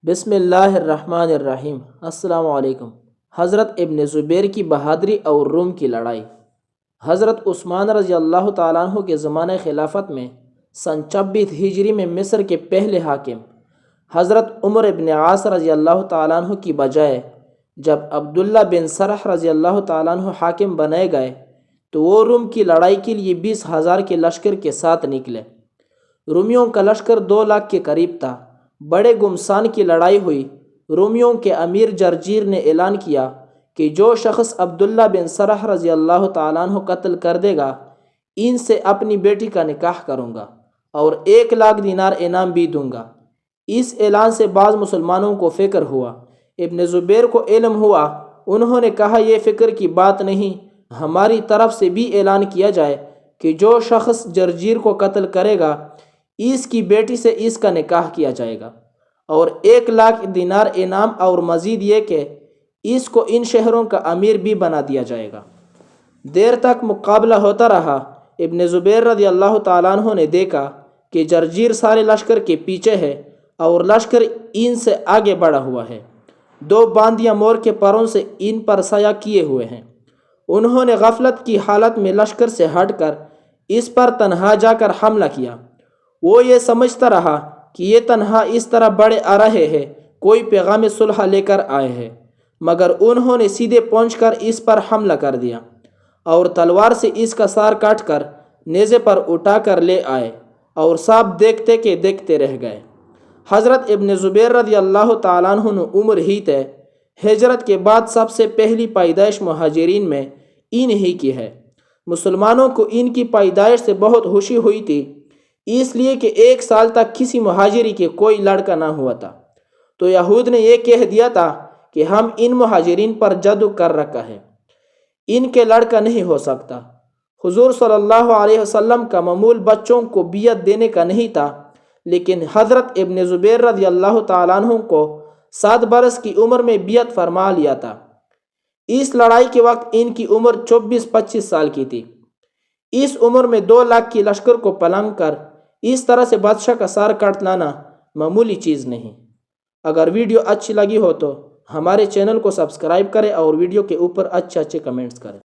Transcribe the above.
بسم اللہ الرحمن الرحیم۔ السلام علیکم۔ حضرت ابن زبیر کی بہادری اور روم کی لڑائی۔ حضرت عثمان رضی اللہ تعالیٰ عنہ کے زمانہ خلافت میں سن 26 ہجری میں مصر کے پہلے حاکم حضرت عمر ابن عاص رضی اللہ تعالیٰ عنہ کی بجائے جب عبداللہ بن سرح رضی اللہ تعالیٰ عنہ حاکم بنائے گئے تو وہ روم کی لڑائی کے لیے 20,000 کے لشکر کے ساتھ نکلے۔ رومیوں کا لشکر 2 لاکھ کے قریب تھا۔ بڑے گمسان کی لڑائی ہوئی۔ رومیوں کے امیر جرجیر نے اعلان کیا کہ جو شخص عبداللہ بن سرح رضی اللہ تعالیٰ عنہ قتل کر دے گا ان سے اپنی بیٹی کا نکاح کروں گا اور 1,00,000 دینار انعام بھی دوں گا۔ اس اعلان سے بعض مسلمانوں کو فکر ہوا۔ ابن زبیر کو علم ہوا۔ انہوں نے کہا یہ فکر کی بات نہیں، ہماری طرف سے بھی اعلان کیا جائے کہ جو شخص جرجیر کو قتل کرے گا اس کی بیٹی سے اس کا نکاح کیا جائے گا اور 1,00,000 دینار انعام، اور مزید یہ کہ اس کو ان شہروں کا امیر بھی بنا دیا جائے گا۔ دیر تک مقابلہ ہوتا رہا۔ ابن زبیر رضی اللہ تعالیٰ عنہ نے دیکھا کہ جرجیر سارے لشکر کے پیچھے ہے اور لشکر ان سے آگے بڑھا ہوا ہے۔ 2 باندیاں مور کے پروں سے ان پر سایہ کیے ہوئے ہیں۔ انہوں نے غفلت کی حالت میں لشکر سے ہٹ کر اس پر تنہا جا کر حملہ کیا۔ وہ یہ سمجھتا رہا کہ یہ تنہا اس طرح بڑے آ رہے ہیں، کوئی پیغام صلح لے کر آئے ہیں، مگر انہوں نے سیدھے پہنچ کر اس پر حملہ کر دیا اور تلوار سے اس کا سار کاٹ کر نیزے پر اٹھا کر لے آئے اور سب دیکھتے کہ دیکھتے رہ گئے۔ حضرت ابن زبیر رضی اللہ تعالیٰ عنہ عمر ہی تھے۔ ہجرت کے بعد سب سے پہلی پیدائش مہاجرین میں ان ہی کی ہے۔ مسلمانوں کو ان کی پیدائش سے بہت خوشی ہوئی تھی، اس لیے کہ 1 سال تک کسی مہاجری کے کوئی لڑکا نہ ہوا تھا، تو یہود نے یہ کہہ دیا تھا کہ ہم ان مہاجرین پر جدو کر رکھا ہے، ان کے لڑکا نہیں ہو سکتا۔ حضور صلی اللہ علیہ وسلم کا معمول بچوں کو بیعت دینے کا نہیں تھا، لیکن حضرت ابن زبیر رضی اللہ تعالیٰ عنہ کو 7 برس کی عمر میں بیعت فرما لیا تھا۔ اس لڑائی کے وقت ان کی عمر 24-25 سال کی تھی۔ اس عمر میں 2 لاکھ کی لشکر کو پلنگ کر اس طرح سے بادشاہ کا سار کاٹ لانا معمولی چیز نہیں۔ اگر ویڈیو اچھی لگی ہو تو ہمارے چینل کو سبسکرائب کریں اور ویڈیو کے اوپر اچھے کمنٹس کریں۔